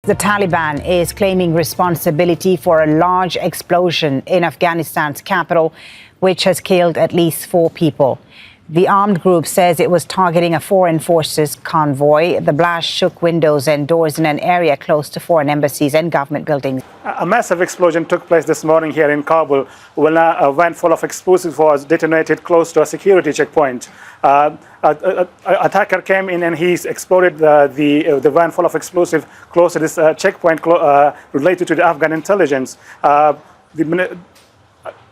The Taliban is claiming responsibility for a large explosion in Afghanistan's capital, which has killed at least 4 people. The armed group says it was targeting a foreign forces convoy. The blast shook windows and doors in an area close to foreign embassies and government buildings. A massive explosion took place this morning here in Kabul when a van full of explosives was detonated close to a security checkpoint. An attacker came in and he exploded the van full of explosives close to this checkpoint related to the Afghan intelligence.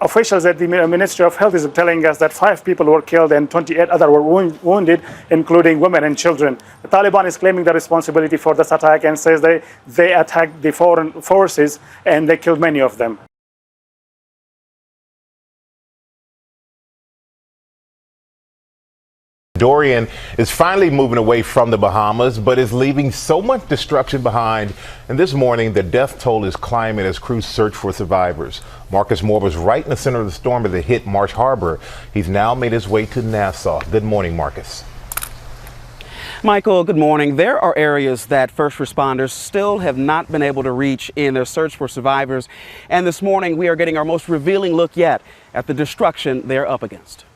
Officials at the Ministry of Health is telling us that 5 people were killed and 28 others were wounded, including women and children. The Taliban is claiming the responsibility for this attack and says they attacked the foreign forces and they killed many of them. Dorian is finally moving away from the Bahamas, but is leaving so much destruction behind. And this morning, the death toll is climbing as crews search for survivors. Marcus Moore was right in the center of the storm as it hit Marsh Harbor. He's now made his way to Nassau. Good morning, Marcus. Michael, good morning. There are areas that first responders still have not been able to reach in their search for survivors. And this morning, we are getting our most revealing look yet at the destruction they're up against.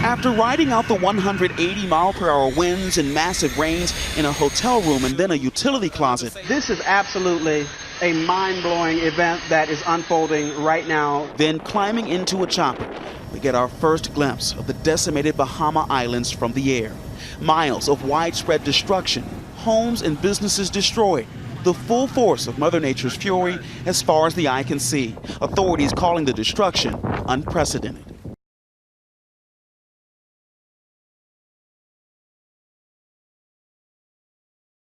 After riding out the 180-mile-per-hour winds and massive rains in a hotel room and then a utility closet. This is absolutely a mind-blowing event that is unfolding right now. Then climbing into a chopper, we get our first glimpse of the decimated Bahama Islands from the air. Miles of widespread destruction, homes and businesses destroyed. The full force of Mother Nature's fury as far as the eye can see. Authorities calling the destruction unprecedented.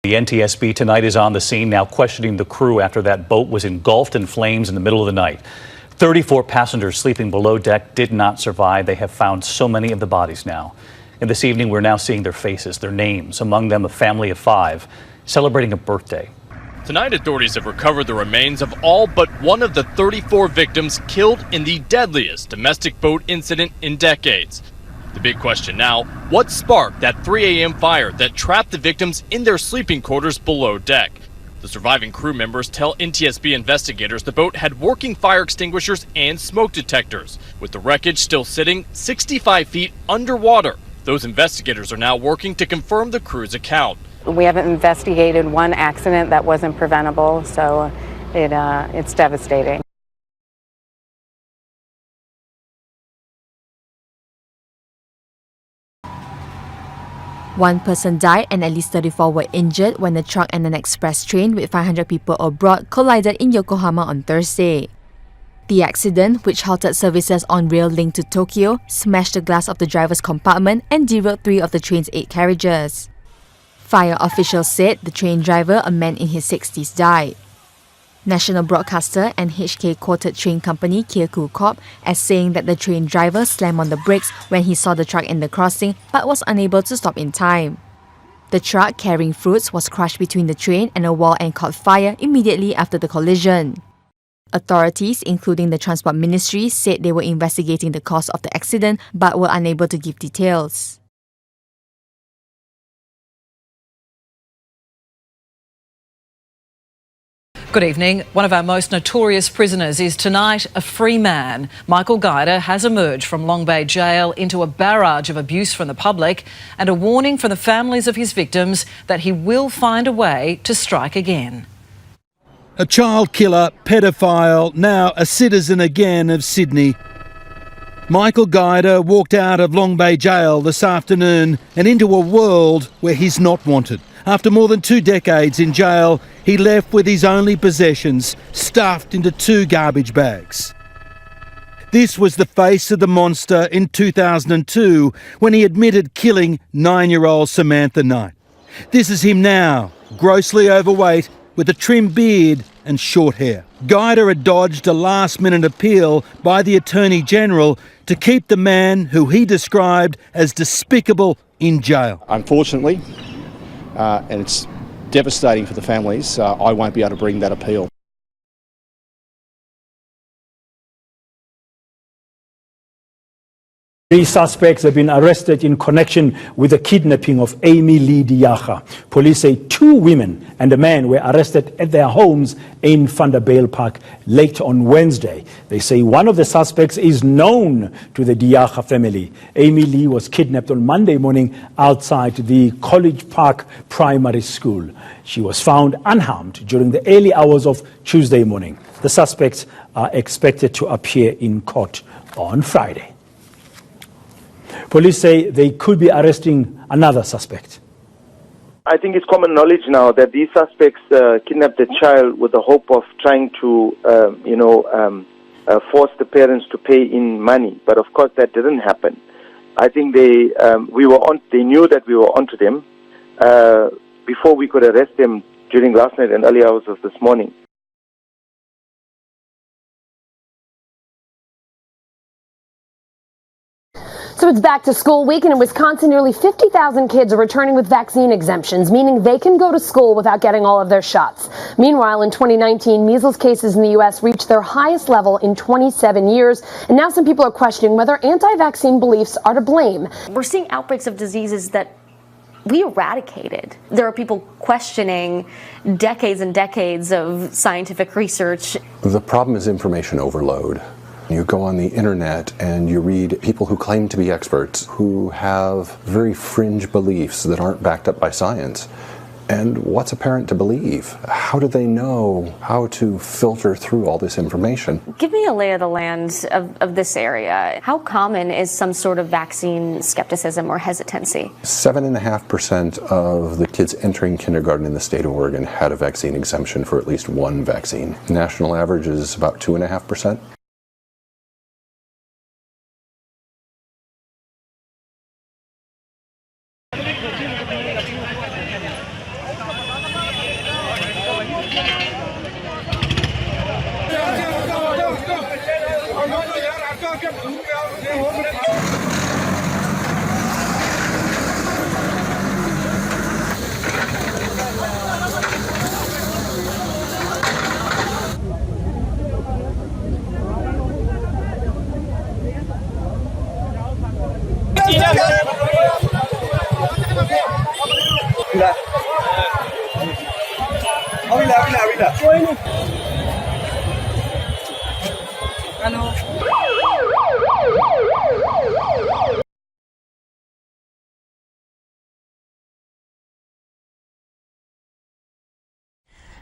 The NTSB tonight is on the scene now questioning the crew after that boat was engulfed in flames in the middle of the night. 34 passengers sleeping below deck did not survive. They have found so many of the bodies now. And this evening we're now seeing their faces, their names, among them a family of 5 celebrating a birthday. Tonight authorities have recovered the remains of all but one of the 34 victims killed in the deadliest domestic boat incident in decades. The big question now, what sparked that 3 a.m. fire that trapped the victims in their sleeping quarters below deck? The surviving crew members tell NTSB investigators the boat had working fire extinguishers and smoke detectors, with the wreckage still sitting 65 feet underwater. Those investigators are now working to confirm the crew's account. We haven't investigated one accident that wasn't preventable, so it's devastating. One person died and at least 34 were injured when a truck and an express train with 500 people aboard collided in Yokohama on Thursday. The accident, which halted services on rail linked to Tokyo, smashed the glass of the driver's compartment and derailed 3 of the train's 8 carriages. Fire officials said the train driver, a man in his 60s, died. National broadcaster and HK quoted train company Kyoku Corp as saying that the train driver slammed on the brakes when he saw the truck in the crossing but was unable to stop in time. The truck carrying fruits was crushed between the train and a wall and caught fire immediately after the collision. Authorities, including the Transport Ministry, said they were investigating the cause of the accident but were unable to give details. Good evening. One of our most notorious prisoners is tonight a free man. Michael Guider has emerged from Long Bay Jail into a barrage of abuse from the public and a warning from the families of his victims that he will find a way to strike again. A child killer, paedophile, now a citizen again of Sydney. Michael Guider walked out of Long Bay Jail this afternoon and into a world where he's not wanted. After more than 2 decades in jail, he left with his only possessions stuffed into 2 garbage bags. This was the face of the monster in 2002 when he admitted killing 9-year-old Samantha Knight. This is him now, grossly overweight, with a trimmed beard and short hair. Guider had dodged a last-minute appeal by the Attorney General to keep the man who he described as despicable in jail. Unfortunately, and it's devastating for the families, I won't be able to bring that appeal. 3 suspects have been arrested in connection with the kidnapping of Amy-Leigh. Police say 2 women and a man were arrested at their homes in Vanderbijl Park late on Wednesday. They say one of the suspects is known to the Diaga family. Amy-Leigh was kidnapped on Monday morning outside the College Park Primary School. She was found unharmed during the early hours of Tuesday morning. The suspects are expected to appear in court on Friday. Police say they could be arresting another suspect. I think it's common knowledge now that these suspects kidnapped the child with the hope of trying to, force the parents to pay in money. But of course, that didn't happen. I think they knew that we were onto them before we could arrest them during last night and early hours of this morning. So it's back to school week, and in Wisconsin, nearly 50,000 kids are returning with vaccine exemptions, meaning they can go to school without getting all of their shots. Meanwhile, in 2019, measles cases in the U.S. reached their highest level in 27 years, and now some people are questioning whether anti-vaccine beliefs are to blame. We're seeing outbreaks of diseases that we eradicated. There are people questioning decades and decades of scientific research. The problem is information overload. You go on the internet and you read people who claim to be experts who have very fringe beliefs that aren't backed up by science. And what's a parent to believe? How do they know how to filter through all this information? Give me a lay of the land of this area. How common is some sort of vaccine skepticism or hesitancy? 7.5% of the kids entering kindergarten in the state of Oregon had a vaccine exemption for at least one vaccine. National average is about 2.5%.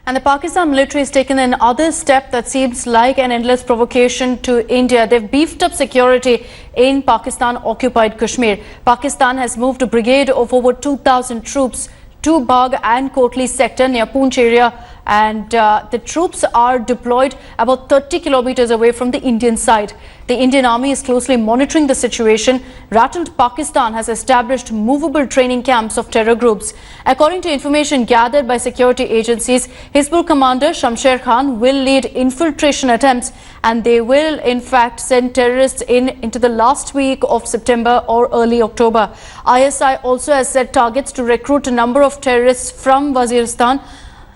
And the Pakistan military has taken another step that seems like an endless provocation to India. They've beefed up security in Pakistan-occupied Kashmir. Pakistan has moved a brigade of over 2,000 troops to Bagh and Kotli sector near Poonch area, and the troops are deployed about 30 kilometers away from the Indian side. The Indian army is closely monitoring the situation. Rattled Pakistan has established movable training camps of terror groups. According to information gathered by security agencies, Hizbul commander Shamsher Khan will lead infiltration attempts, and they will in fact send terrorists into the last week of September or early October. ISI also has set targets to recruit a number of terrorists from Waziristan.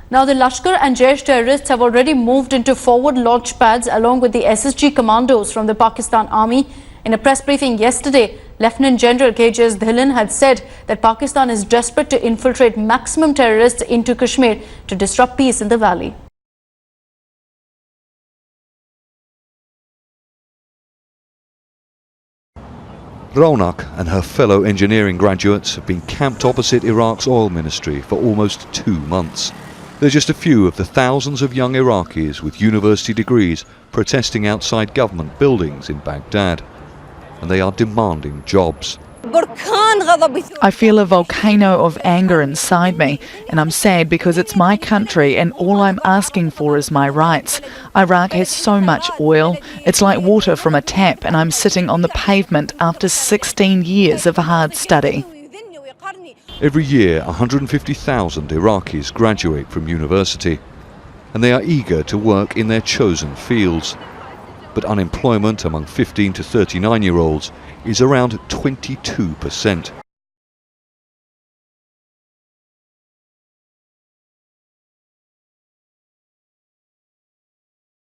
Now, the Lashkar and Jaish terrorists have already moved into forward launch pads along with the SSG commandos from the Pakistan Army. In a press briefing yesterday, Lieutenant General KJS Dhillon had said that Pakistan is desperate to infiltrate maximum terrorists into Kashmir to disrupt peace in the valley. Raunak and her fellow engineering graduates have been camped opposite Iraq's oil ministry for almost 2 months. They're just a few of the thousands of young Iraqis with university degrees protesting outside government buildings in Baghdad. And they are demanding jobs. I feel a volcano of anger inside me, and I'm sad because it's my country and all I'm asking for is my rights. Iraq has so much oil, it's like water from a tap, and I'm sitting on the pavement after 16 years of hard study. Every year, 150,000 Iraqis graduate from university, and they are eager to work in their chosen fields. But unemployment among 15 to 39-year-olds is around 22%.